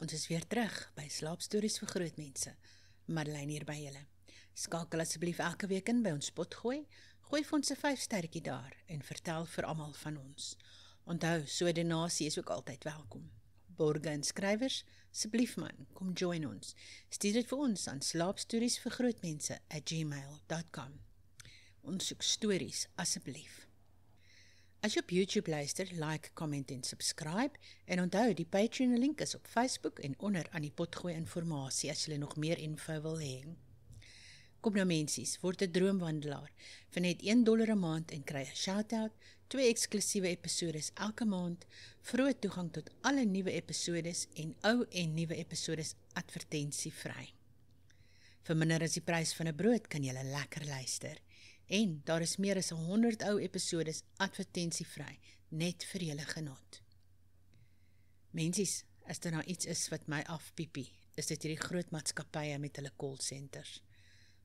Ons is weer terug by Slaapstories vir Grootmense. Madeleine hier by julle. Skakel asseblief elke week in by ons potgooi. Gooi vir ons 'n 5-sterretjie daar en vertel vir almal van ons. Onthou, so 'n donasie is ook altyd welkom. Borge en skrywers, asseblief man, kom join ons. Stuur dit vir ons aan slaapstoriesvirgrootmense@gmail.com. Ons soek stories, asseblief. As jy op YouTube luister, like, comment en subscribe. En onthou, die Patreon link is op Facebook en onder aan die potgooi informasie as jy nog meer info wil hê. Kom nou mensies, word 'n droomwandelaar vir net $1 'n maand en kry 'n shout-out, 2 eksklusiewe episodes elke maand, vroeë toegang tot alle nuwe episodes en ou en nuwe episodes advertensievry. Vir minder as die prys van 'n brood kan jy lekker luister. En daar is meer as 100 ou episodes advertensievry, net vir julle genot. Mensies, as daar nou iets is wat my afpiepie, is dit hierdie groot maatskappye met hulle callcenters.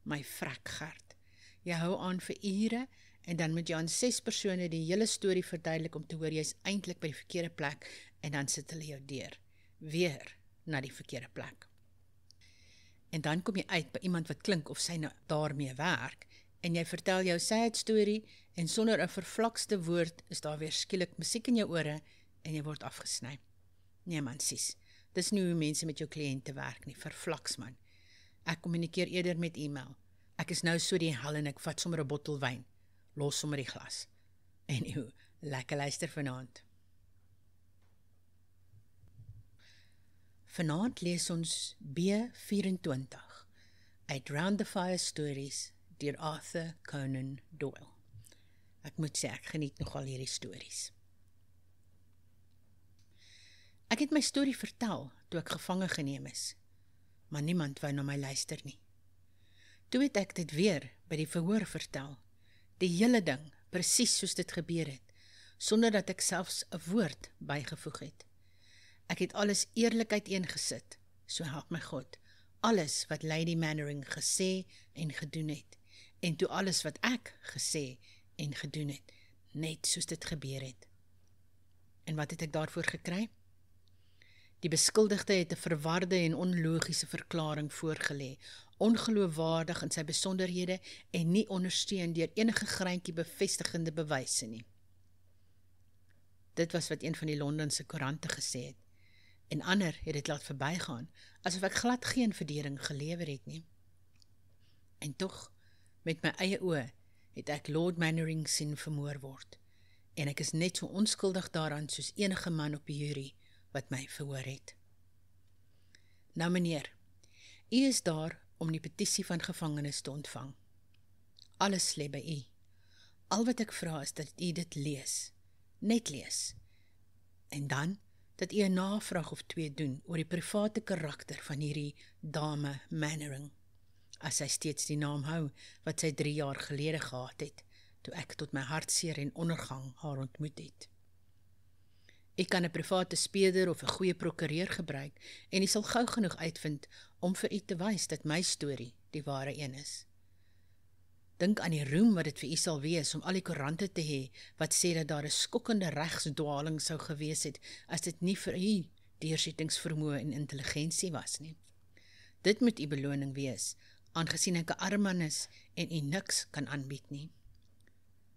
My vrekgard. Jy hou aan vir ure, en dan moet jy aan 6 persone die hele storie verduidelik om te hoor jy is eintlik by die verkeerde plek, en dan sit hulle jou deur. Weer na die verkeerde plek. En dan kom jy uit by iemand wat klink of sy nou daarmee werk, en jy vertel jou sy storie, en sonder 'n vervlakste woord is daar weer skielik musiek in jou ore, en jy word afgesny. Nee man, sies, dis nie hoe mense met jou kliënte werk nie, vervlaks man. Ek kommunikeer eerder met e-mail. Ek is nou so die hel en ek vat sommer 'n bottel wyn, los sommer die glas. En hoe, lekker luister vanaand. Vanaand lees ons B24 uit Round the Fire Stories deur Arthur Conan Doyle. Ek moet sê, ek geniet nogal hierdie stories. Ek het my storie vertel toe ek gevange geneem is, maar niemand wou na my luister nie. Toe het ek dit weer by die verhoor vertel, die hele ding, presies soos dit gebeur het, sonder dat ek selfs 'n woord bygevoeg het. Ek het alles eerlik uiteengesit, so help my God, alles wat Lady Mannering gesê en gedoen het, en toe alles wat ek gesê en gedoen het, net soos dit gebeur het. En wat het ek daarvoor gekry? Die beskuldigde het 'n verwarde en onlogiese verklaring voorgelê, ongeloofwaardig in sy besonderhede en nie ondersteun deur enige greintjie bevestigende bewyse nie. Dit was wat een van die Londense koerante gesê het, en ander het dit laat verbygaan, asof ek glad geen verdediging gelewer het nie. En tog, met my eie oë, het ek Lord Mannering sien vermoor word, en ek is net so onskuldig daaraan soos enige man op die jury wat my verhoor het. Nou meneer, u is daar om die petisie van gevangenes te ontvang. Alles lê by u. Al wat ek vra is dat u dit lees, net lees, en dan dat u 'n navraag of 2 doen oor die private karakter van hierdie dame Mannering, as sy steeds die naam hou wat sy 3 jaar gelede gehad het, toe ek tot my hartseer en ondergang haar ontmoet het. Ek kan 'n private speurder of 'n goeie prokureur gebruik, en ek sal gou genoeg uitvind om vir u te wys dat my storie die ware een is. Dink aan die roem wat dit vir u sal wees om al die koerante te hê wat sê dat daar 'n skokkende regsdwaling sou gewees het as dit nie vir u deursettingsvermoë en intelligensie was nie. Dit moet u beloning wees, aangesien ek 'n arm man is en u niks kan aanbied nie.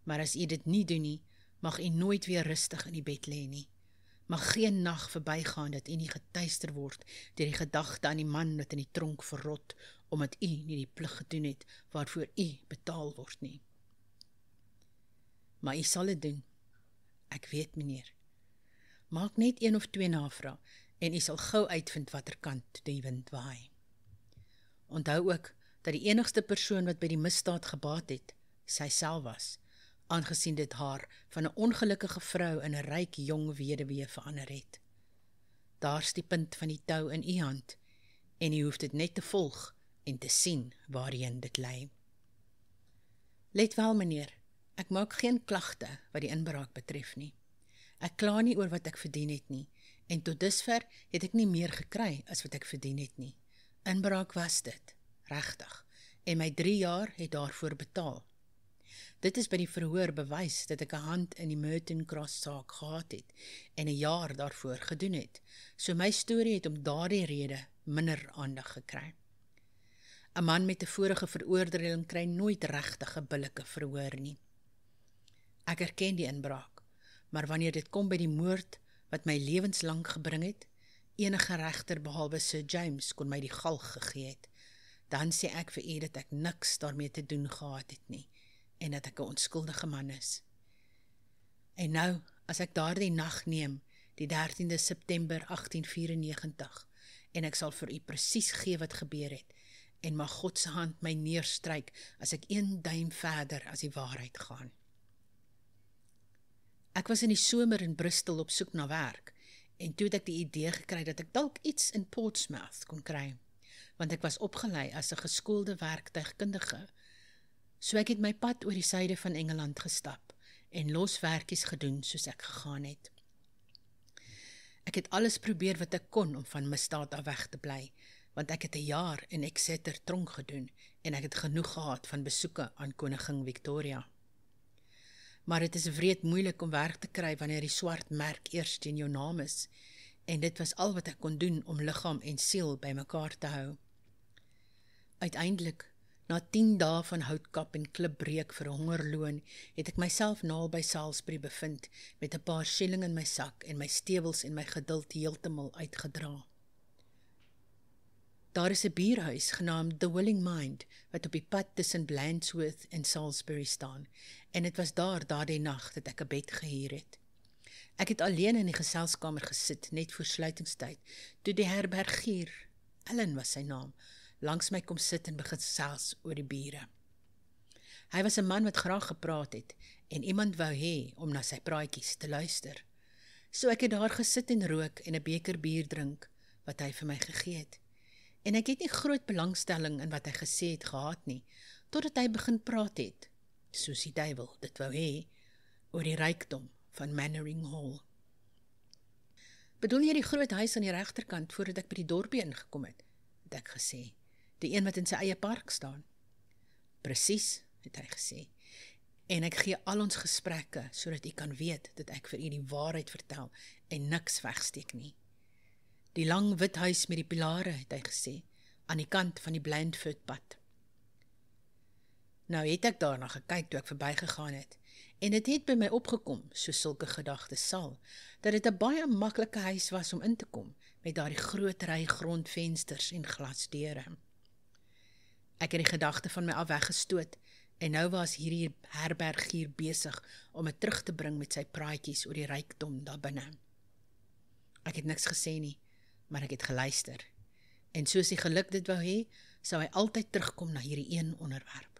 Maar as u dit nie doen nie, mag u nooit weer rustig in die bed lê nie. Mag geen nag verbygaan dat u nie getuister word deur die gedagte aan die man wat in die tronk verrot, omdat u nie die plig gedoen het waarvoor u betaal word nie. Maar u sal dit doen. Ek weet, meneer. Maak net 1 of 2 navrae en u sal gou uitvind watter kant die wind waai. Onthou ook dat die enigste persoon wat by die misdaad gebaat het, sy self was, aangesien dit haar van 'n ongelukkige vrou in 'n ryk jong weduwee verander het. Daar's die punt van die tou in u hand, en u hoef dit net te volg en te sien waarheen dit lei. Let wel, meneer, ek maak geen klagte wat die inbraak betref nie. Ek kla nie oor wat ek verdien het nie, en tot dusver het ek nie meer gekry as wat ek verdien het nie. Inbraak was dit, regtig, en my 3 jaar het daarvoor betaal. Dit is by die verhoor bewys dat ek 'n hand in die Merton Cross saak gehad het en 'n jaar daarvoor gedoen het. So my storie het om daardie rede minder aandag gekry. 'n Man met 'n vorige veroordeling kry nooit regtig 'n billike verhoor nie. Ek erken die inbraak, maar wanneer dit kom by die moord wat my lewenslang gebring het, enige regter behalwe Sir James kon my die galg gegee het, dan sê ek vir u dat ek niks daarmee te doen gehad het nie, en dat ek 'n onskuldige man is. En nou, as ek daardie nag neem, die 13de September 1894, en ek sal vir u presies gee wat gebeur het, en mag God se hand my neerstryk as ek 1 duim verder as die waarheid gaan. Ek was in die somer in Bristol op soek na werk, en toe het ek die idee gekry dat ek dalk iets in Portsmouth kon kry, want ek was opgelei as 'n geskoolde werktuigkundige. So ek het my pad oor die suide van Engeland gestap, en los werkies gedoen soos ek gegaan het. Ek het alles probeer wat ek kon om van misdaad af weg te bly, want ek het 'n jaar in Exeter tronk gedoen, en ek het genoeg gehad van besoeke aan koningin Victoria. Maar dit is wreed moeilik om werk te kry wanneer die swart merk eers teen jou naam is, en dit was al wat ek kon doen om liggaam en siel by mekaar te hou. Uiteindelik, na 10 dae van houtkap en klipbreek vir 'n hongerloon, het ek myself naby Salisbury bevind, met 'n paar shilling in my sak en my stewels en my geduld heeltemal uitgedra. Daar is 'n bierhuis genaamd The Willing Mind, wat op die pad tussen Blandsworth en Salisbury staan, en dit was daardie nag dat ek 'n bed gehuur het. Ek het alleen in die geselskamer gesit, net voor sluitingstyd, toe die herbergier, Ellen was sy naam, langs my kom sit en begin gesels oor die biere. Hy was 'n man wat graag gepraat het, en iemand wou hê om na sy praatjies te luister. So ek het daar gesit en rook en 'n beker bier drink, wat hy vir my gegee het. En ek het nie groot belangstelling in wat hy gesê het gehad nie, totdat hy begin praat het, soos die duiwel dit wou hê, oor die rykdom van Mannering Hall. Bedoel jy die groot huis aan die regterkant voordat ek by die dorpie ingekom het ek gesê, die een wat in sy eie park staan. Presies, het hy gesê, en ek gee al ons gesprekke, sodat u kan weet dat ek vir u die waarheid vertel en niks wegsteek nie. Die lang wit huis met die pilare, het hy gesê, aan die kant van die Blandford pad. Nou het ek daarna gekyk toe ek verbygegaan het, en dit het by my opgekom, soos sulke gedagtes sal, dat dit 'n baie maklike huis was om in te kom, met daardie groot ry grondvensters en glasdeure. Ek het die gedagte van my af weggestoot, en nou was hierdie herbergier besig om het terug te bring met sy praatjies oor die rykdom daar binne. Ek het niks gesê nie, maar ek het geluister, en soos die geluk dit wou hê, sou hy altyd terugkom na hierdie een onderwerp.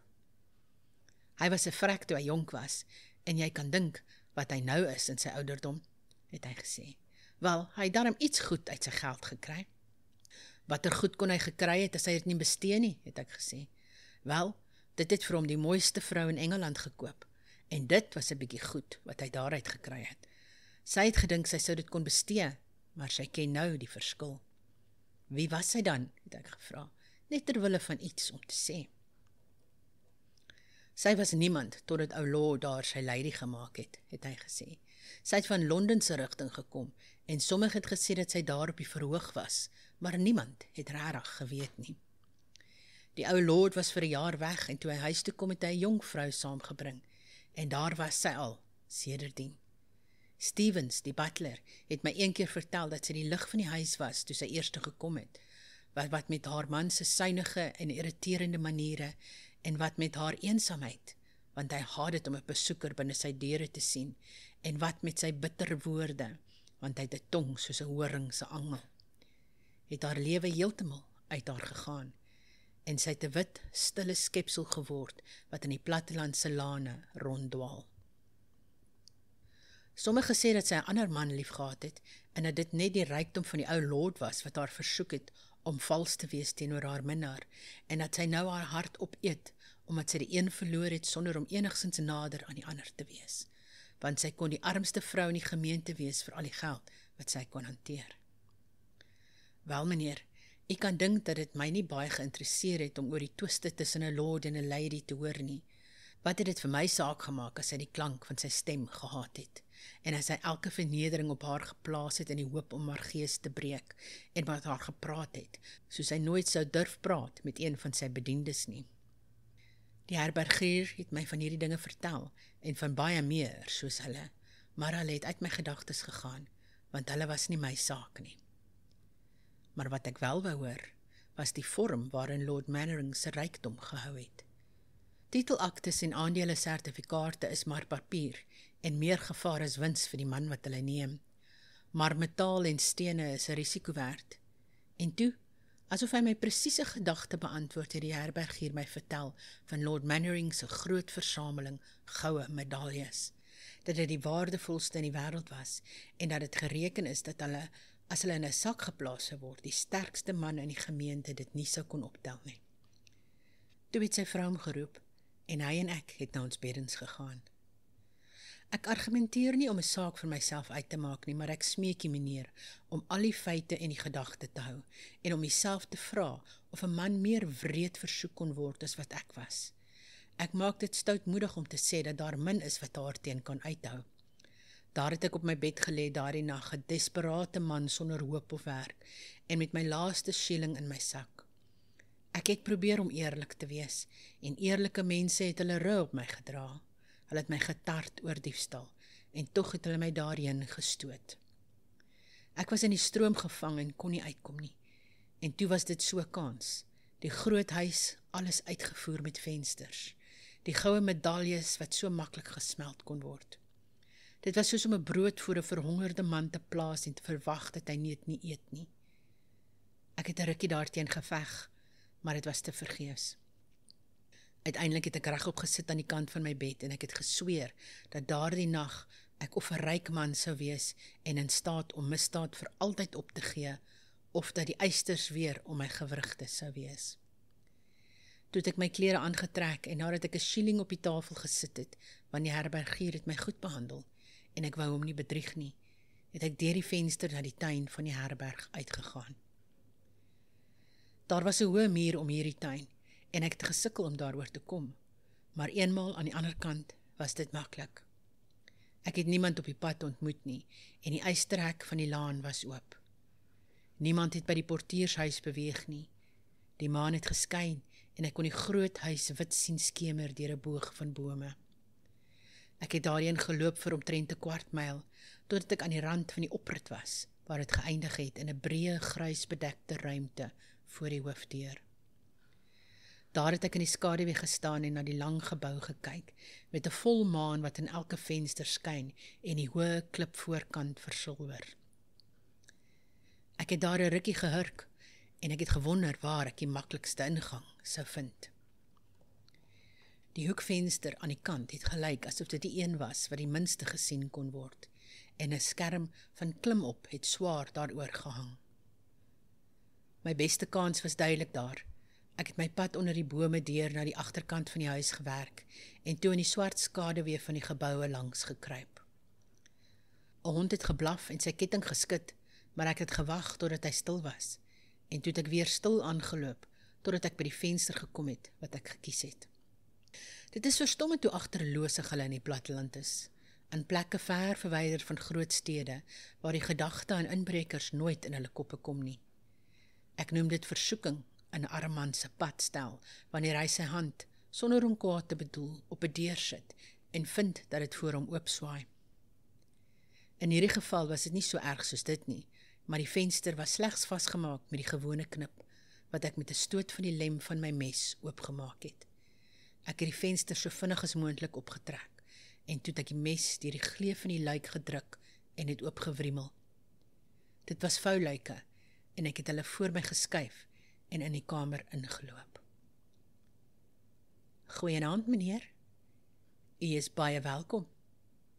Hy was 'n vrek toe hy jonk was, en jy kan dink wat hy nou is in sy ouderdom, het hy gesê. Wel, hy het darm iets goed uit sy geld gekry. Watter goed kon hy gekry het as hy dit nie bestee nie, het ek gesê. Wel, dit het vir hom die mooiste vrou in Engeland gekoop, en dit was 'n bietjie goed wat hy daaruit gekry het. Sy het gedink sy sou dit kon bestee, maar sy ken nou die verskil. Wie was sy dan, het ek gevra, net terwille van iets om te sê. Sy was niemand, totdat ou Lord daar sy lady gemaak het hy gesê. Sy het van Londen se rigting gekom, en sommige het gesê dat sy daar op die verhoog was, maar niemand het regtig geweet nie. Die ou Lord was vir 'n jaar weg, en toe hy huis toe kom het hy 'n jong vrou saamgebring, en daar was sy al, sedertdien. Stevens, die butler, het my een keer vertel dat sy die lig van die huis was toe sy eerste gekom het, wat met haar man se suinige en irriterende maniere, en wat met haar eensaamheid, want hy haat dit om 'n besoeker binne sy deure te sien, en wat met sy bitter woorde, want hy het 'n tong soos 'n horing se angel. Het haar lewe heeltemal uit haar gegaan, en sy het 'n wit, stille skepsel geword, wat in die plattelandse lane ronddwaal. Sommige sê dat sy 'n ander man liefgehad het, en dat dit net die rykdom van die ou Lord was, wat haar versoek het om vals te wees teenoor haar minnaar, en dat sy nou haar hart opeet, omdat sy die een verloor het sonder om enigsins nader aan die ander te wees, want sy kon die armste vrou in die gemeente wees vir al die geld wat sy kon hanteer. Wel meneer, ek kan dink dat dit my nie baie geïnteresseer het om oor die twiste tussen 'n lord en 'n lady te hoor nie, Wat het dit vir my saak gemaak as hy die klank van sy stem gehaat het, en as hy elke vernedering op haar geplaas het in die hoop om haar gees te breek, en met haar gepraat het, soos hy nooit sou durf praat met een van sy bediendes nie. Die herbergier het my van hierdie dinge vertel, en van baie meer soos hulle, maar hulle het uit my gedagtes gegaan, want hulle was nie my saak nie. Maar wat ek wel wou hoor, was die vorm waarin Lord Mannering sy rykdom gehou het. Titelaktes en aandele-sertifikate is maar papier, en meer gevaar is wins vir die man wat hulle neem. Maar metaal en stene is 'n risiko werd. En toe, asof hy my presiese gedagte beantwoord, het die herbergier my vertel van Lord Mannering se groot versameling goue medaljes, dat dit die waardevolste in die wêreld was, en dat dit gereken is dat hulle, as hulle in 'n sak geplaas sou word, die sterkste man in die gemeente dit nie sou kon optel nie. Toe het sy vrou hom geroep, en hy en ek het na ons beddens gegaan. Ek argumenteer nie om 'n saak vir myself uit te maak nie, maar ek smeek die meneer om al die feite en die gedagte te hou, en om myself te vra of 'n man meer wreed versoek kon word as wat ek was. Ek maak dit stoutmoedig om te sê dat daar min is wat daarteen kan uithou. Daar het ek op my bed gelê daardie nag, 'n desperate man sonder hoop of werk, en met my laaste shilling in my sak. Ek het probeer om eerlik te wees, en eerlike mense het hulle rug op my gedra. Hulle het my getart oor diefstal, en tog het hulle my daarheen gestoot. Ek was in die stroom gevang en kon nie uitkom nie, en toe was dit so 'n kans. Die groot huis, alles uitgevoer met vensters, die goue medaljes wat so maklik gesmeld kon word. Dit was soos om 'n brood voor 'n verhongerde man te plaas en te verwag dat hy nie eet nie. Ek het 'n rukkie daarteen geveg, maar dit was te vergeefs. Uiteindelik het ek regop gesit aan die kant van my bed en ek het gesweer dat daardie nag ek of 'n ryk man sou wees en in staat om misdaad vir altyd op te gee, of dat die eisters weer om my gewrigte sou wees. Toe het ek my klere aangetrek en nadat ek 'n shilling op die tafel gesit het, want die herbergier het my goed behandel en ek wou hom nie bedrieg nie, het ek deur die venster na die tuin van die herberg uitgegaan. Daar was 'n hoë muur om hierdie tuin en ek het gesukkel om daaroor te kom, maar eenmaal aan die ander kant was dit maklik. Ek het niemand op die pad ontmoet nie en die ysterhek van die laan was oop. Niemand het by die portiershuis beweeg nie. Die maan het geskyn en ek kon die groot huis wit sien skemer deur 'n boog van bome. Ek het daarheen geloop vir omtrent 'n kwart myl, totdat ek aan die rand van die oprit was, waar dit geëindig het in 'n breë gruisbedekte ruimte voor die hoofdeur. Daar het ek in die skaduwee gestaan en na die lang gebou gekyk, met 'n vol maan wat in elke venster skyn en die hoë klip voorkant versilwer. Ek het daar 'n rukkie gehurk en ek het gewonder waar ek die maklikste ingang sou vind. Die hoekvenster aan die kant het gelyk asof dit die een was wat die minste gesien kon word, en 'n skerm van klimop het swaar daaroor gehang. My beste kans was duidelik daar. Ek het my pad onder die bome deur na die agterkant van die huis gewerk en toe in die swart skaduwee van die geboue langs gekruip. 'n Hond het geblaf en sy ketting geskit, maar ek het gewag totdat hy stil was, en toe het ek weer stil aangeloop, totdat ek by die venster gekom het wat ek gekies het. Dit is verstommend hoe agterloosig hulle in die platteland is, in plekke ver verwyder van groot stede, waar die gedagte aan inbrekers nooit in hulle koppe kom nie. Ek noem dit versoeking in 'n arm man se pad stel, wanneer hy sy hand, sonder om kwaad te bedoel, op 'n deur sit en vind dat dit voor hom oopswaai. In hierdie geval was dit nie so erg soos dit nie, maar die venster was slegs vasgemaak met die gewone knip, wat ek met 'n stoot van die lem van my mes oopgemaak het. Ek het die venster so vinnig as moontlik opgetrek, en toe het ek die mes deur die gleuf van die luik gedruk en het oopgewriemel. Dit was vouluike, en ek het hulle voor my geskuif en in die kamer ingeloop. "Goeienaand, meneer. U is baie welkom,"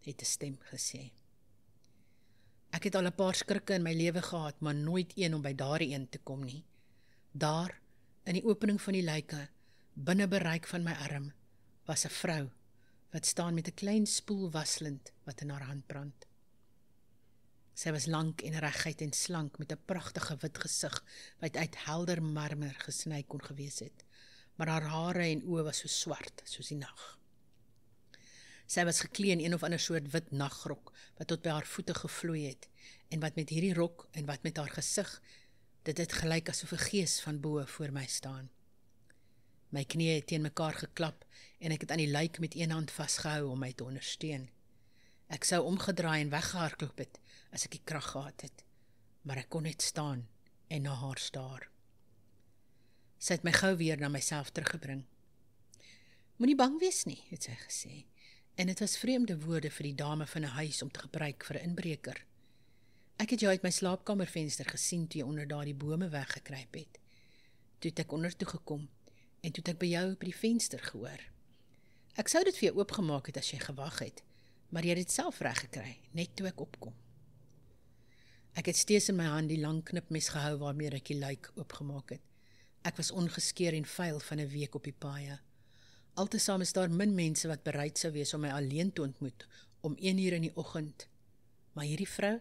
het 'n stem gesê. Ek het al 'n paar skrikke in my lewe gehad, maar nooit een om by daardie een te kom nie. Daar, in die opening van die luike, binne bereik van my arm, was 'n vrou, wat staan met 'n klein spoel waslint wat in haar hand brand. Sy was lank en reguit en slank, met 'n pragtige wit gesig, wat uit helder marmer gesny kon gewees het, maar haar hare en oë was so swart soos die nag. Sy was geklee in een of ander soort wit nagrok, wat tot by haar voete gevloei het, en wat met hierdie rok en wat met haar gesig, dit het gelyk asof 'n gees van bo voor my staan. My knieë het teen mekaar geklap, en ek het aan die lijk met een hand vasgehou om my te ondersteun. Ek sou omgedraai en weggehardloop het, as ek die krag gehad het, maar ek kon net staan en na haar staar. Sy het my gou weer na myself teruggebring. Moenie bang wees nie, het sy gesê, en dit was vreemde woorde vir die dame van 'n huis om te gebruik vir 'n inbreker. Ek het jou uit my slaapkamervenster gesien toe jy onder daardie bome weggekruip het. Toe het ek onder toe gekom, en toe het ek by jou by die venster gehoor. Ek sou dit vir jou oopgemaak het as jy gewag het, maar jy het dit self reg gekry, net toe ek opkom. Ek het steeds in my hand die lang knipmes gehou waarmee ek die luik oopgemaak het. Ek was ongeskeer en vuil van 'n week op die paaie. Altesaam is daar min mense wat bereid sou wees om my alleen te ontmoet, om 1 uur in die oggend. Maar hierdie vrou,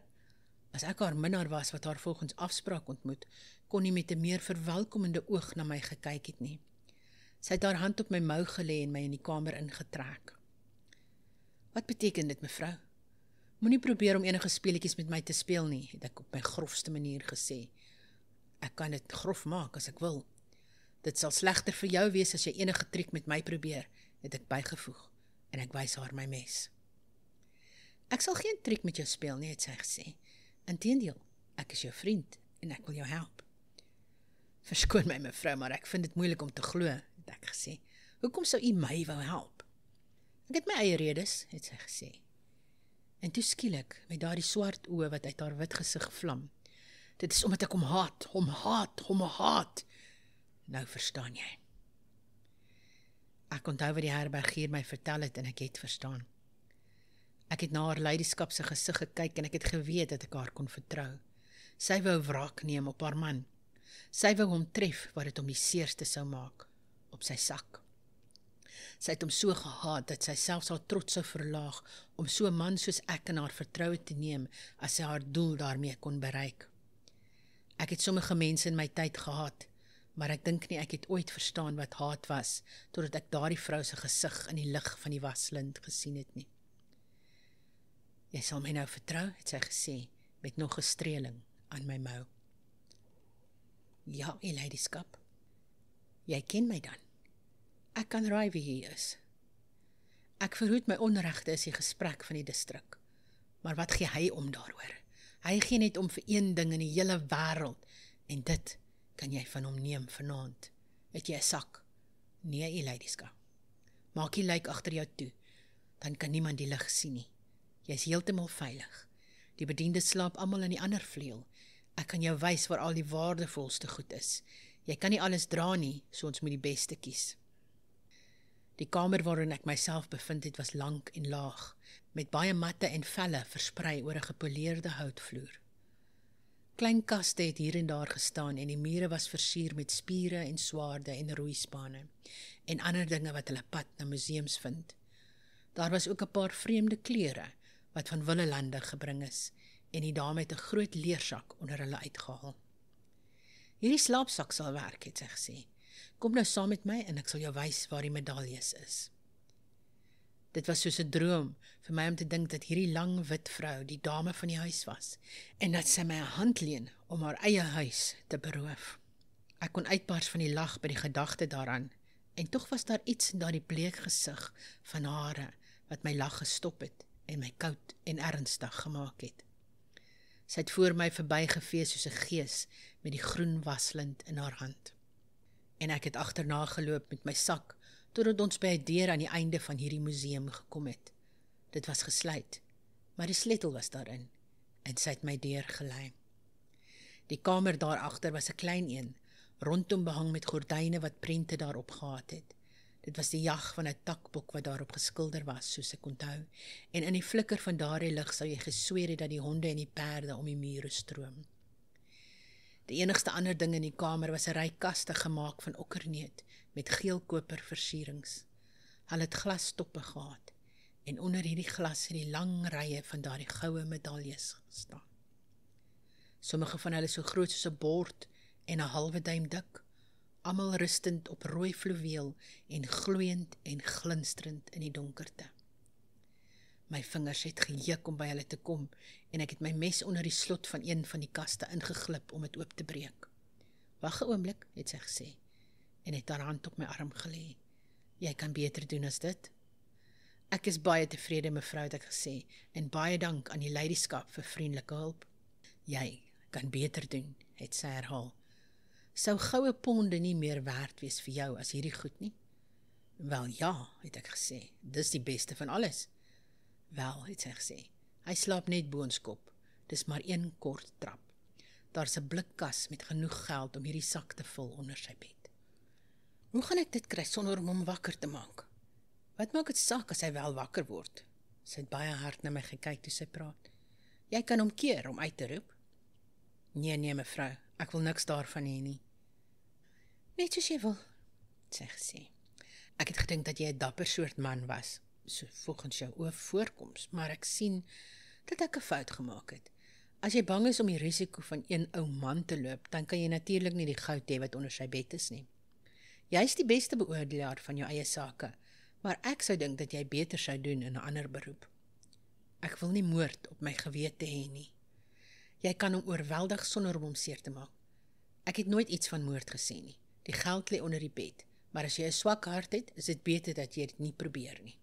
as ek haar minnaar was wat haar volgens afspraak ontmoet, kon nie met 'n meer verwelkomende oog na my gekyk het nie. Sy het haar hand op my mou gelê en my in die kamer ingetrek. Wat beteken dit, mevrou? Moenie probeer om enige speletjies met my te speel nie, het ek op my grofste manier gesê. Ek kan dit grof maak as ek wil. Dit sal slegter vir jou wees as jy enige triek met my probeer, het ek bygevoeg, en ek wys haar my mes. Ek sal geen triek met jou speel nie, het sy gesê. Inteendeel, ek is jou vriend, en ek wil jou help. Verskoon my, mevrou, maar ek vind dit moeilik om te glo, het ek gesê. Hoekom sou u my wou help? Ek het my eie redes, het sy gesê. En toe skielik, met daardie swart oë wat uit haar wit gesig vlam. Dit is omdat ek hom haat. Nou verstaan jy. Ek onthou wat die herbergier my vertel het en ek het verstaan. Ek het na haar leierskap se gesig gekyk en ek het geweet dat ek haar kon vertrou. Sy wou wraak neem op haar man. Sy wou hom tref wat dit hom die seerste sou maak, op sy sak. Sy het hom so gehaat dat sy selfs haar trots sou verlaag om so 'n man soos ek in haar vertroue te neem as sy haar doel daarmee kon bereik. Ek het sommige mense in my tyd gehaat, maar ek dink nie ek het ooit verstaan wat haat was, totdat ek daardie vrou se gesig in die lig van die waslint gesien het nie. Jy sal my nou vertrou, het sy gesê, met nog 'n streeling aan my mou. Ja, u ladyskap. Jy ken my dan. Ek kan raai wie hy is. Ek verhoed my onregte is die gesprek van die distrik. Maar wat gee hy om daaroor? Hy gee net om vir een ding in die hele wêreld, en dit kan jy van hom neem vanaand. Het jy 'n sak? Nee, u ladyskap. Maak die lijk agter jou toe, dan kan niemand die lig sien nie. Jy is heeltemal veilig. Die bediendes slaap almal in die ander vleuel. Ek kan jou wys waar al die waardevolste goed is. Jy kan nie alles dra nie, so ons moet die beste kies. Die kamer waarin ek myself bevind het was lank en laag, met baie matte en velle versprei oor 'n gepoleerde houtvloer. Klein kaste het hier en daar gestaan en die mure was versier met spiere en swaarde en roeispane en ander dinge wat hulle pad na museums vind. Daar was ook 'n paar vreemde klere wat van Willelande gebring is en die dame het 'n groot leersak onder hulle uitgehaal. Hierdie slaapsak sal werk, het sy gesê. Kom nou saam met my en ek sal jou wys waar die medaljes is. Dit was soos 'n droom vir my om te dink dat hierdie lang wit vrou die dame van die huis was en dat sy my 'n hand leen om haar eie huis te beroof. Ek kon uitbars van die lag by die gedagte daaraan en tog was daar iets in daardie bleek gesig van hare wat my lag gestop het en my koud en ernstig gemaak het. Sy het voor my verbygevee soos 'n gees met die groen waslint in haar hand. En ek het agterna geloop met my sak, totdat ons by 'n deur aan die einde van hierdie museum gekom het. Dit was gesluit, maar die sleutel was daarin, en sy het my deur gelei. Die kamer daarachter was 'n klein een, rondom behang met gordyne wat prente daarop gehad het. Dit was die jag van 'n takbok wat daarop geskilder was, soos ek onthou, en in die flikker van daardie lig sou jy gesweer het dat die honde en die perde om die mure stroom. Die enigste ander ding in die kamer was 'n ry kaste gemaak van okkerneut met geelkoper versierings. Hulle het glastoppe gehad en onder hierdie glas het die lang rye van daardie goue medaljes gestaan. Sommige van hulle so groot soos 'n bord en 'n halwe duim dik, almal rustend op rooi fluweel en gloeiend en glinsterend in die donkerte. My vingers het gejuk om by hulle te kom en ek het my mes onder die slot van een van die kaste ingeglip om dit oop te breek. "Wag 'n oomblik," het sy gesê en het haar hand op my arm gelê. "Jy kan beter doen as dit." "Ek is baie tevrede, mevrou," het ek gesê, "en baie dank aan die leierskap vir vriendelike hulp." "Jy kan beter doen," het sy herhaal. "Sou goue ponde nie meer werd wees vir jou as hierdie goed nie?" "Wel ja," het ek gesê, "dis die beste van alles." "Wel," het sy gesê, "hy slaap net bo ons kop. Dis maar een kort trap. Daar's 'n blikkas met genoeg geld om hierdie sak te vul onder sy bed." "Hoe gaan ek dit kry sonder om hom wakker te maak?" "Wat maak dit saak as hy wel wakker word?" Sy het baie hard na my gekyk toe sy praat. "Jy kan hom keer om uit te roep." Nee, mevrou, ek wil niks daarvan hê nie." "Net soos jy wil," het sy gesê. "Ek het gedink dat jy 'n dapper soort man was, so volgens jou oë voorkoms, maar ek sien dat ek 'n fout gemaak het. As jy bang is om die risiko van een ou man te loop, dan kan jy natuurlik nie die goud hê wat onder sy bed is nie. Jy is die beste beoordelaar van jou eie sake, maar ek sou dink dat jy beter sou doen in 'n ander beroep. Ek wil nie moord op my gewete hê nie. Jy kan hom oorweldig sonder om hom seer te maak. Ek het nooit iets van moord gesê nie. Die geld lê onder die bed, maar as jy 'n swak hart het, is dit beter dat jy dit nie probeer nie."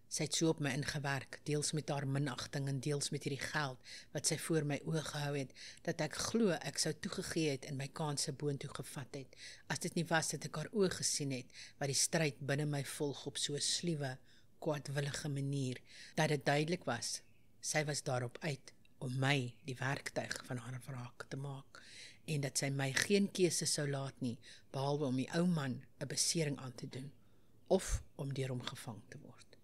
Sy het so op my ingewerk, deels met haar minagting en deels met hierdie geld wat sy voor my oë gehou het, dat ek glo ek sou toegegee het en my kanse boontoe gevat het, as dit nie was dat ek haar oë gesien het, wat die stryd binne my volg op so 'n sluwe, kwaadwillige manier, dat dit duidelik was, sy was daarop uit om my die werktuig van haar wraak te maak, en dat sy my geen keuse sou laat nie, behalwe om die ou man 'n besering aan te doen, of om deur hom gevang te word.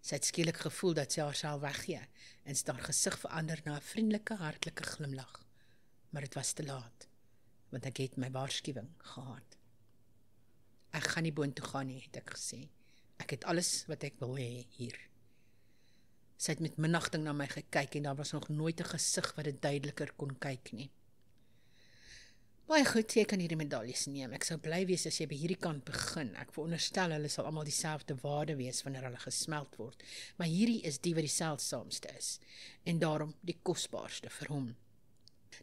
Sy het skielik gevoel dat sy haarself weggee, en sy haar gesig verander na 'n vriendelike, hartlike glimlag. Maar dit was te laat, want ek het my waarskuwing gehad. "Ek gaan nie boontoe gaan nie," het ek gesê. "Ek het alles wat ek wil hê hier." Sy het met minagting na my gekyk en daar was nog nooit 'n gesig wat dit duideliker kon kyk nie. "Baie goed, jy kan hierdie medaljes neem. Ek sou bly wees as jy by hierdie kant begin. Ek veronderstel hulle sal almal dieselfde waarde wees wanneer hulle gesmelt word, maar hierdie is die wat die seldsaamste is, en daarom die kosbaarste vir hom.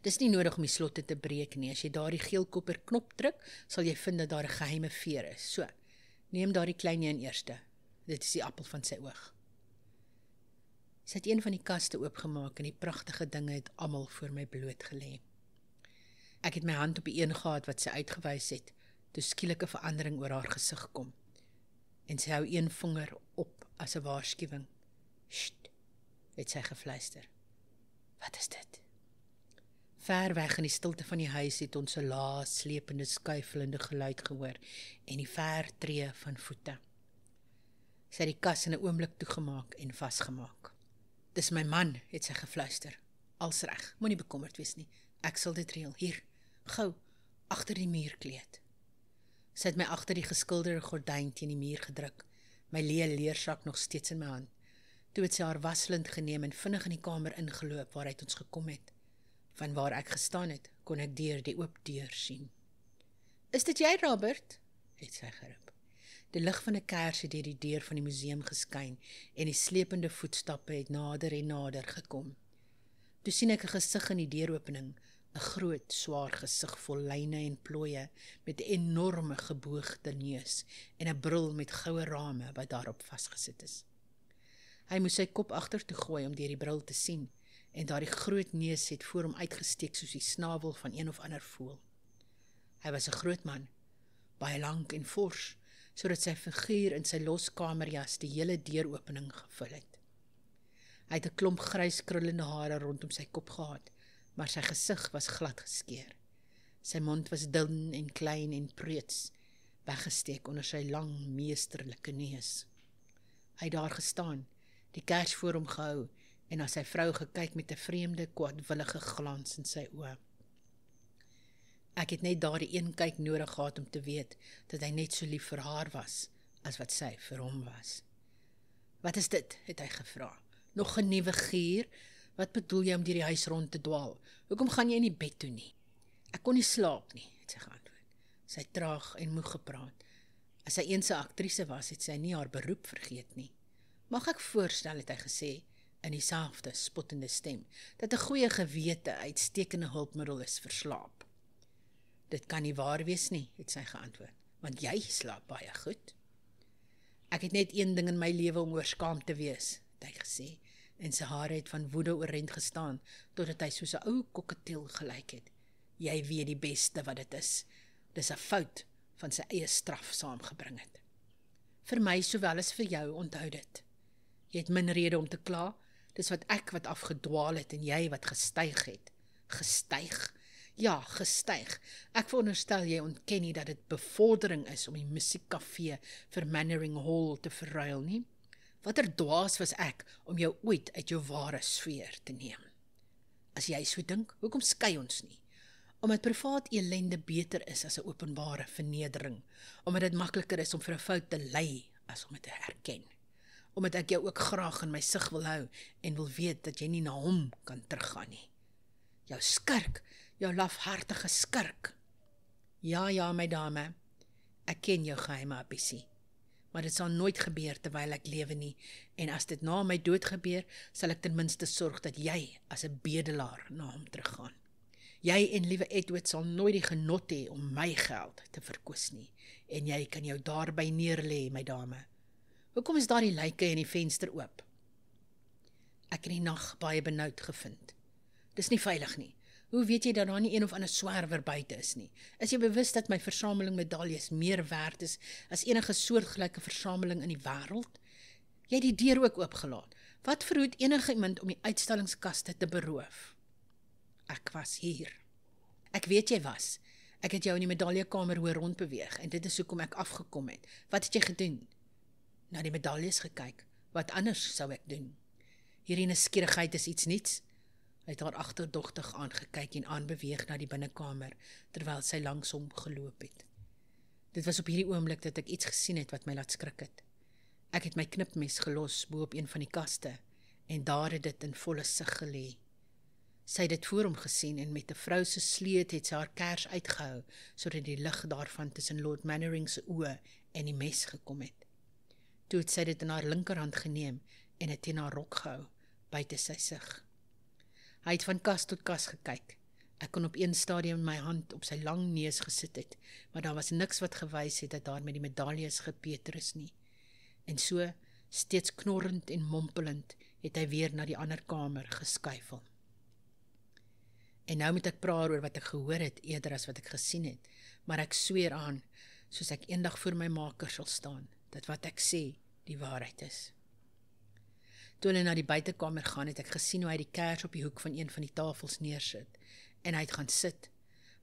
Dis nie nodig om die slotte te breek nie. As jy daardie geelkoper knop druk, sal jy vind dat daar 'n geheime veer is. So, neem daardie klein een eerste. Dit is die appel van sy oog." Sy het een van die kaste oopgemaak en die pragtige dinge het almal voor my bloot gelê. Ek het my hand op die een gehad wat sy uitgewys het, toe skielike verandering oor haar gesig kom. En sy hou een vinger op as 'n waarskuwing. "Sst," het sy gefluister. "Wat is dit?" Ver weg in die stilte van die huis het ons 'n lae, slepende, skuifelende geluid gehoor en die ver tree van voete. Sy het die kas in 'n oomblik toegemaak en vasgemaak. "Dis my man," het sy gefluister. "Als reg, moenie bekommerd wees nie. Ek sal dit reël. Hier, gou, agter die muurkleed." Sy het my agter die geskilderde gordyn teen die muur gedruk, my leë leersak nog steeds in my hand. Toe het sy haar waslint geneem en vinnig in die kamer ingeloop waaruit ons gekom het. Van waar ek gestaan het, kon ek deur die oop deur sien. "Is dit jy, Robert?" het sy geroep. Die lig van 'n kers het deur die deur van die museum geskyn en die slepende voetstappe het nader en nader gekom. Toe sien ek 'n gesig in die deuropening, 'n groot, swaar gesig vol lyne en plooie, met 'n enorme geboogde neus en 'n bril met goue rame wat daarop vasgesit is. Hy moes sy kop agtertoe gooi om deur die bril te sien, en daardie groot neus het voor hom uitgesteek soos die snavel van een of ander voël. Hy was 'n groot man, baie lank en fors, sodat sy figuur in sy los kamerjas die hele deuropening gevul het. Hy het 'n klomp grys krullende hare rondom sy kop gehad, maar sy gesig was glad geskeer. Sy mond was dun en klein en preuts, weggesteek onder sy lang, meesterlike neus. Hy het daar gestaan, die kers voor hom gehou, en na sy vrou gekyk met 'n vreemde, kwaadwillige glans in sy oë. Ek het net daardie een kyk nodig gehad om te weet dat hy net so lief vir haar was, as wat sy vir hom was. "Wat is dit?" het hy gevra. "Nog 'n nuwe gier? Wat bedoel jy om deur die huis rond te dwaal? Hoekom gaan jy nie bed toe nie?" "Ek kon nie slaap nie," het sy geantwoord. Sy het traag en moeg gepraat. As sy eens 'n aktrise was, het sy nie haar beroep vergeet nie. Mag ek voorstel, het hy gesê, in dieselfde spottende stem, dat 'n goeie gewete uitstekende hulpmiddel is vir slaap. Dit kan nie waar wees nie, het sy geantwoord, want jy slaap baie goed. Ek het net een ding in my lewe om oor skaam te wees, het hy gesê, en sy hare het van woede oorent gestaan, totdat hy soos 'n ou kokketiel gelyk het. Jy weet die beste wat dit is. Dis 'n fout van sy eie straf saamgebring het. Vir my sowel as vir jou, onthou dit. Jy het min rede om te kla, dis ek wat afgedwaal het en jy wat gestyg het. Gestyg? Ja, gestyg. Ek veronderstel jy ontken nie dat dit bevordering is om die musiekkafee vir Mannering Hall te verruil nie. Watter dwaas was ek om jou ooit uit jou ware sfeer te neem? As jy so dink, hoekom skei ons nie? Omdat privaat elende beter is as 'n openbare vernedering, omdat dit makliker is om vir 'n fout te ly as om dit te erken. Omdat ek jou ook graag in my sig wil hou en wil weet dat jy nie na hom kan teruggaan nie. Jou skurk, jou lafhartige skurk. Ja, my dame, ek ken jou geheime ambisie, maar dit sal nooit gebeur terwyl ek lewe nie, en as dit na my dood gebeur, sal ek ten minste sorg dat jy as 'n bedelaar na hom teruggaan. Jy en liewe Edward sal nooit die genot hê om my geld te verkoos nie, en jy kan jou daarby neerlê, my dame. Hoekom is daar die lyke in die venster oop? Ek het die nag baie benoud gevind. Dis nie veilig nie. Hoe weet jy dat daar nie een of ander swerwer buite is nie? Is jy bewus dat my versameling medaljes meer werd is as enige soortgelyke versameling in die wêreld? Jy het die deur ook oopgelaat. Wat verhoed enige iemand om die uitstallingskaste te beroof? Ek was hier. Ek weet jy was. Ek het jou in die medaljekamer hoor rondbeweeg en dit is hoekom ek afgekom het. Wat het jy gedoen? Na die medaljes gekyk. Wat anders sou ek doen? Hierdie nuuskierigheid is iets niets. Hy het haar agterdogtig aangekyk en aanbeweeg na die binnekamer, terwyl sy langs hom geloop het. Dit was op hierdie oomblik dat ek iets gesien het wat my laat skrik het. Ek het my knipmes gelos bo op een van die kaste, en daar het dit in volle sig gelê. Sy het dit voor hom gesien en met 'n vrou se sleet het sy haar kers uitgehou, sodat die lig daarvan tussen Lord Mannering se oë en die mes gekom het. Toe het sy dit in haar linkerhand geneem en het teen haar rok gehou, buite sy sig. Hy het van kas tot kas gekyk. Ek kon op een stadium my hand op sy lang neus gesit het, maar daar was niks wat gewys het dat daar met die medaljes gepeter is nie. En so, steeds knorrend en mompelend, het hy weer na die ander kamer geskuifel. En nou moet ek praat oor wat ek gehoor het, eerder as wat ek gesien het, maar ek sweer aan, soos ek eendag voor my maker sal staan, dat wat ek sê, die waarheid is. Toe hulle na die buitekamer gaan, het ek gesien hoe hy die kers op die hoek van een van die tafels neersit, en hy het gaan sit,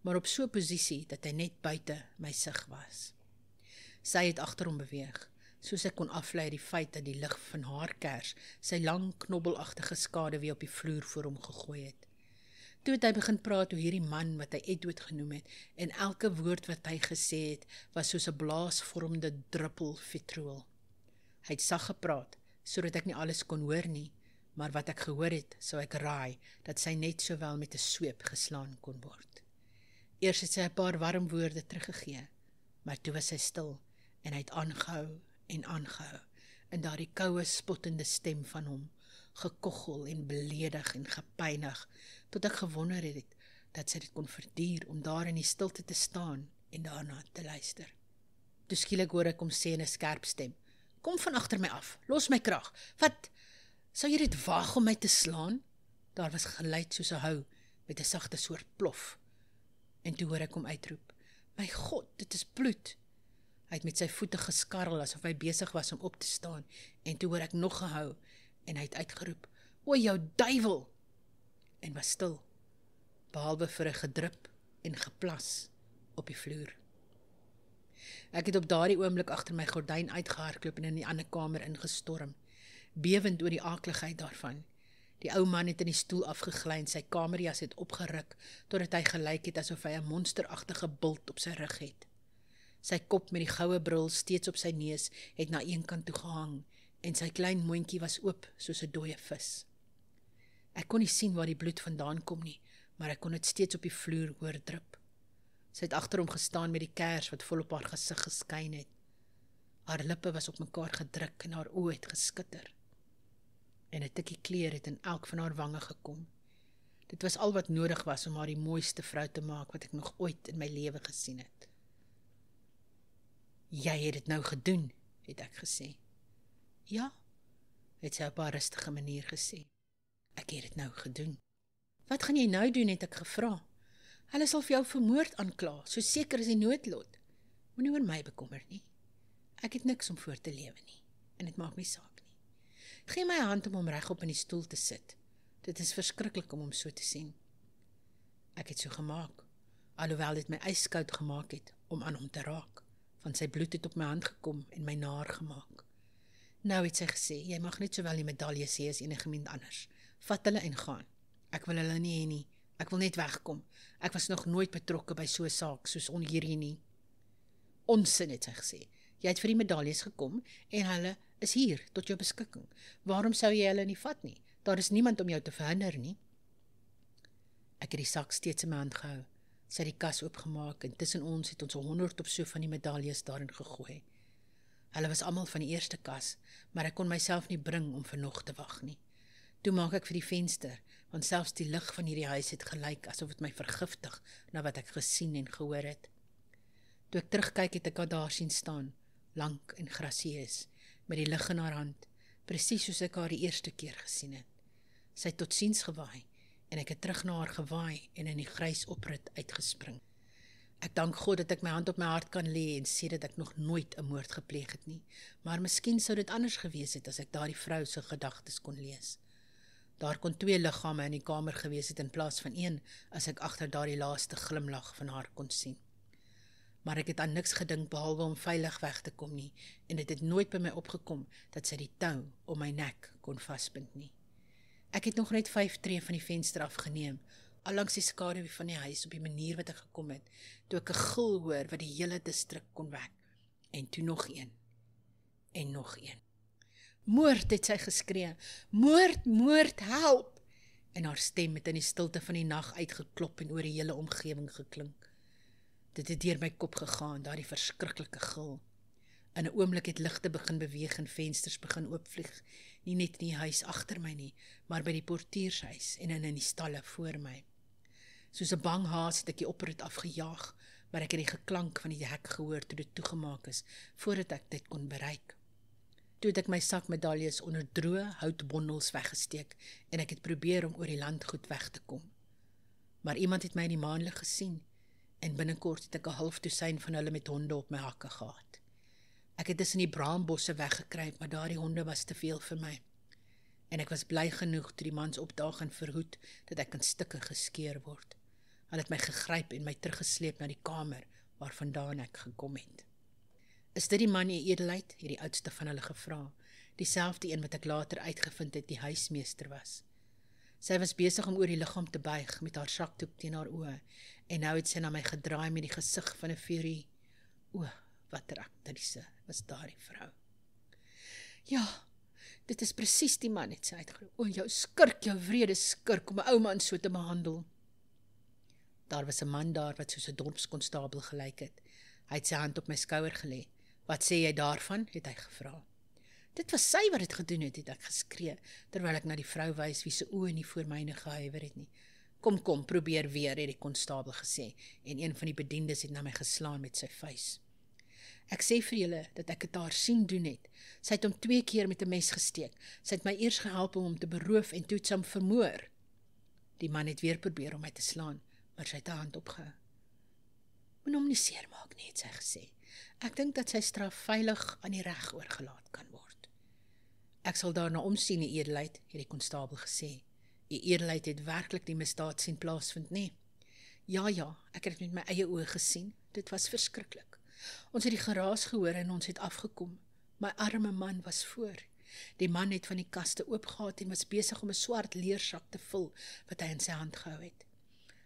maar op so 'n posisie, dat hy net buite my sig was. Sy het agter hom beweeg, soos ek kon aflei die feit dat die lig van haar kers sy lang knobbelagtige skaduwee op die vloer voor hom gegooi het. Toe het hy begin praat oor hierdie man wat hy Edward genoem het, en elke woord wat hy gesê het, was soos 'n blaasvormende druppel vitrool. Hy het sag gepraat, sodat ek nie alles kon hoor nie, maar wat ek gehoor het, sou ek raai, dat sy net sowel met 'n sweep geslaan kon word. Eers het sy 'n paar warm woorde teruggegee, maar toe was sy stil, en hy het aangehou, en daardie koue spottende stem van hom, gekoggel en beledig en gepynig, tot ek gewonder het, dat sy dit kon verduur om daar in die stilte te staan en daarna te luister. Toe skielik hoor ek hom sê in 'n skerp stem, "Kom van agter my af, los my kraag. Wat, sou jy dit waag om my te slaan?" Daar was geluid soos 'n hou, met 'n sagte soort plof. En toe hoor ek hom uitroep, "My God, dit is bloed." Hy het met sy voete geskarrel, asof hy besig was om op te staan, en toe hoor ek nog gehou, en hy het uitgeroep, "O jou duiwel!" en was stil, behalwe vir 'n gedrup en geplas op die vloer. Ek het op daardie oomblik agter my gordyn uitgehardloop en in die ander kamer ingestorm, bewend oor die aakligheid daarvan. Die ou man het in die stoel afgegly en sy kamerjas het opgeruk, totdat hy gelyk het asof hy 'n monsteragtige bult op sy rug het. Sy kop met die goue bril steeds op sy neus het na een kant toe gehang, en sy klein mondjie was oop soos 'n dooie vis. Ek kon nie sien waar die bloed vandaan kom nie, maar ek kon dit steeds op die vloer hoor drup. Sy het agter hom gestaan met die kers wat vol op haar gesig geskyn het. Haar lippe was op mekaar gedruk en haar oë het geskitter. En 'n tikkie kleur het in elk van haar wange gekom. Dit was al wat nodig was om haar die mooiste vrou te maak wat ek nog ooit in my lewe gesien het. Jy het dit nou gedoen, het ek gesê. Ja, het sy op haar rustige manier gesê. Ek het dit nou gedoen. Wat gaan jy nou doen, het ek gevra. Hulle sal vir jou vermoord aankla, so seker is die noodlot. Moenie oor my bekommer nie. Ek het niks om voor te lewe nie, en dit maak nie saak nie. Gee my 'n hand om hom regop in die stoel te sit. Dit is verskriklik om hom so te sien. Ek het so gemaak, alhoewel dit my yskoud gemaak het om aan hom te raak, want sy bloed het op my hand gekom en my naar gemaak. Nou het sy gesê, jy mag net sowel die medaljes hê as enigiemand anders. Vat hulle en gaan. Ek wil hulle nie hê nie. Ek wil net wegkom. Ek was nog nooit betrokke by so 'n saak soos hierdie nie. Onsin, het sy gesê. Jy het vir die medaljes gekom en hulle is hier tot jou beskikking. Waarom sou jy hulle nie vat nie? Daar is niemand om jou te verhinder nie. Ek het die sak steeds in my hand gehou. Sy het die kas oopgemaak en tussen ons het ons 100 of so van die medaljes daarin gegooi. Hulle was almal van die eerste kas, maar ek kon myself nie bring om vir nog te wag nie. Toe maak ek vir die venster, want selfs die lig van hierdie huis het gelyk asof dit my vergiftig na wat ek gesien en gehoor het. Toe ek terugkyk het ek haar daar sien staan, lank en grasieus, met die lig in haar hand, presies soos ek haar die eerste keer gesien het. Sy het totsiens gewaai, en ek het terug na haar gewaai en in die grys oprit uitgespring. Ek dank God dat ek my hand op my hart kan lê en sê dat ek nog nooit 'n moord gepleeg het nie, maar miskien sou dit anders gewees het as ek daardie vrou se gedagtes kon lees. Daar kon 2 liggame in die kamer gewees het in plaas van 1, as ek agter daardie laaste glimlag van haar kon sien. Maar ek het aan niks gedink behalwe om veilig weg te kom nie, en dit het nooit by my opgekom dat sy die tou om my nek kon vasbind nie. Ek het nog net 5 tree van die venster afgeneem, allangs die skaduwee van die huis op die manier wat ek gekom het, toe ek 'n gil hoor wat die hele distrik kon wek, en toe nog een, en nog een. Moord, het sy geskree, moord, moord, help! En haar stem het in die stilte van die nag uitgeklop en oor die hele omgewing geklink. Dit het deur my kop gegaan, daardie verskriklike gil. In 'n oomblik het ligte begin beweeg en vensters begin oopvlieg, nie net in die huis agter my nie, maar by die portiershuis en in die stalle voor my. Soos 'n bang haas het ek die oprit afgejaag, maar ek het die geklank van die hek gehoor toe dit toegemaak is, voordat ek dit kon bereik. Toe het ek my sak medaljes onder droë houtbondels weggesteek en ek het probeer om oor die landgoed weg te kom. Maar iemand het my in die maanlig gesien en binnekort het ek 'n half dosyn van hulle met honde op my hakke gehad. Ek het tussen die braambosse weggekruip, maar daardie honde was te veel vir my. En ek was bly genoeg toe die mans opdaag en verhoed dat ek in stukke geskeur word. Hulle het my gegryp en my teruggesleep na die kamer waarvandaan ek gekom het. Is dit die man, die edelheid, het die oudste van hulle gevra, dieselfde een wat ek later uitgevind het die huismeester was. Sy was besig om oor die liggaam te buig met haar sakdoek teen haar oë, en nou het sy na my gedraai met die gesig van 'n furie. O, watter aktrise was daardie vrou. Ja, dit is presies die man, het sy uitgeroep. O, jou skurk, jou wrede skurk, om 'n ou man so te behandel. Daar was 'n man daar wat soos 'n dorpskonstabel gelyk het. Hy het sy hand op my skouer gelê. Wat sê jy daarvan, het hy gevra. Dit was sy wat dit gedoen het ek geskree, terwyl ek na die vrou wys wie se oë nie voor myne gehuiwer het nie. Kom, probeer weer, het die konstabel gesê, en een van die bediendes het na my geslaan met sy vuis. Ek sê vir julle dat ek het haar sien doen het. Sy het hom 2 keer met 'n mes gesteek. Sy het my eers gehelp om hom te beroof en toe het sy hom vermoor. Die man het weer probeer om my te slaan, maar sy het 'n hand opgehou. Moet hom nie seermaak nie, het sy gesê. Ek dink dat sy straf veilig aan die reg oorgelaat kan word. Ek sal daarna omsien, die edelheid, het die konstabel gesê. Die edelheid het werklik die misdaad sien plaasvind, nie? Ja, ek het dit met my eie oë gesien. Dit was verskriklik. Ons het die geraas gehoor en ons het afgekom. My arme man was voor. Die man het van die kaste oopgehaat en was besig om 'n swart leersak te vul wat hy in sy hand gehou het.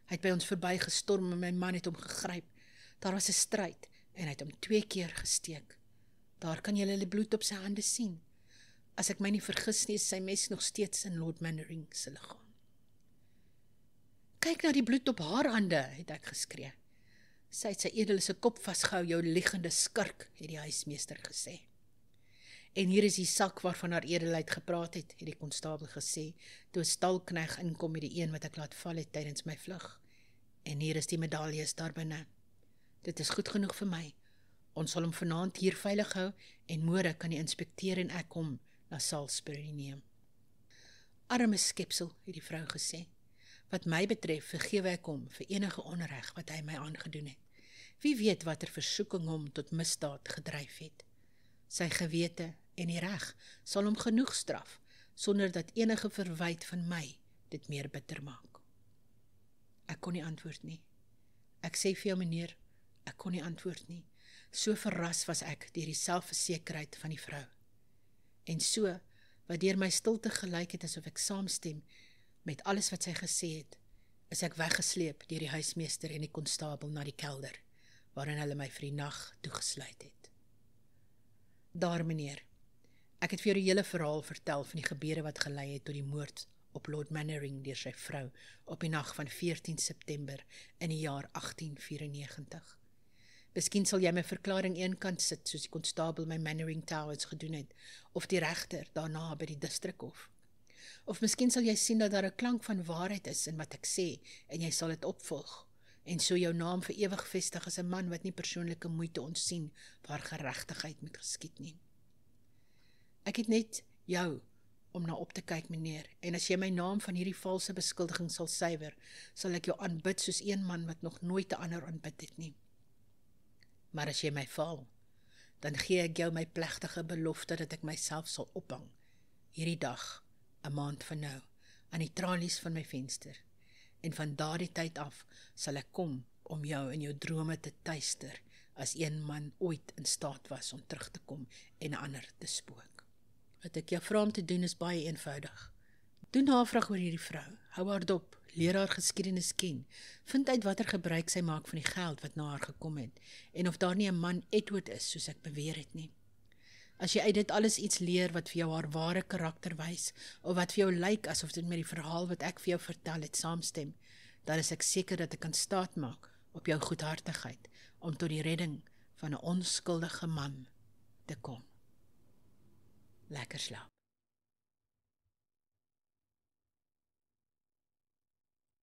Hy het by ons verby gestorm en my man het hom gegryp. Daar was 'n stryd en hy het hom 2 keer gesteek. Daar kan jy die bloed op sy hande sien. As ek my nie vergis nie, is sy mes nog steeds in Lord Mannering se liggaam. Kyk na die bloed op haar hande, het ek geskree. Sy het sy edele se kop vasgehou, jou liegende skurk, het die huismeester gesê. En hier is die sak waarvan haar edelheid gepraat het die konstabel gesê, toe 'n stalkneg inkom met die een wat ek laat val het tydens my vlug. En hier is die medaljes daar binne. Dit is goed genoeg vir my. Ons sal hom vanaand hier veilig hou, en môre kan die inspekteur en ek hom na Salisbury neem. Arme skepsel, het die vrou gesê. Wat my betref, vergewe ek hom vir enige onreg wat hy my aangedoen het. Wie weet watter versoeking hom tot misdaad gedryf het. Sy gewete en die reg sal hom genoeg straf, sonder dat enige verwyt van my dit meer bitter maak. Ek kon nie antwoord nie. Ek sê vir jou meneer, ek kon nie antwoord nie. So verras was ek deur die selfversekerheid van die vrou. En so, wat deur my stilte gelyk het asof ek saamstem met alles wat sy gesê het, is ek weggesleep deur die huismeester en die konstabel na die kelder, waarin hulle my vir die nag toegesluit het. Daar meneer, ek het vir jou die hele verhaal vertel van die gebeure wat gelei het tot die moord op Lord Mannering deur sy vrou op die nag van 14 September in die jaar 1894. Miskien sal jy my verklaring eenkant sit, soos die konstabel my Mannering Towers gedoen het, of die regter daarna by die distrikhof. Of miskien sal jy sien dat daar 'n klank van waarheid is in wat ek sê, en jy sal dit opvolg, en so jou naam vir ewig vestig as 'n man wat nie persoonlike moeite ontsien waar geregtigheid moet geskied nie. Ek het net jou om na op te kyk, meneer, en as jy my naam van hierdie valse beskuldiging sal suiwer, sal ek jou aanbid soos een man wat nog nooit 'n ander aanbid het nie. Maar as jy my val, dan gee ek jou my plegtige belofte dat ek myself sal ophang, hierdie dag, 'n maand van nou, aan die tralies van my venster, en van daardie tyd af sal ek kom om jou in jou drome te tuister, as een man ooit in staat was om terug te kom en 'n ander te spook. Wat ek jou vra om te doen is baie eenvoudig. Doen navraag oor hierdie vrou, hou haar dop, leer haar geskiedenis ken, vind uit watter gebruik sy maak van die geld wat na haar gekom het, en of daar nie 'n man Edward is, soos ek beweer het nie. As jy uit dit alles iets leer wat vir jou haar ware karakter wys, of wat vir jou lyk asof dit met die verhaal wat ek vir jou vertel het saamstem, dan is ek seker dat ek kan staat maak op jou goedhartigheid, om tot die redding van 'n onskuldige man te kom. Lekker slaap.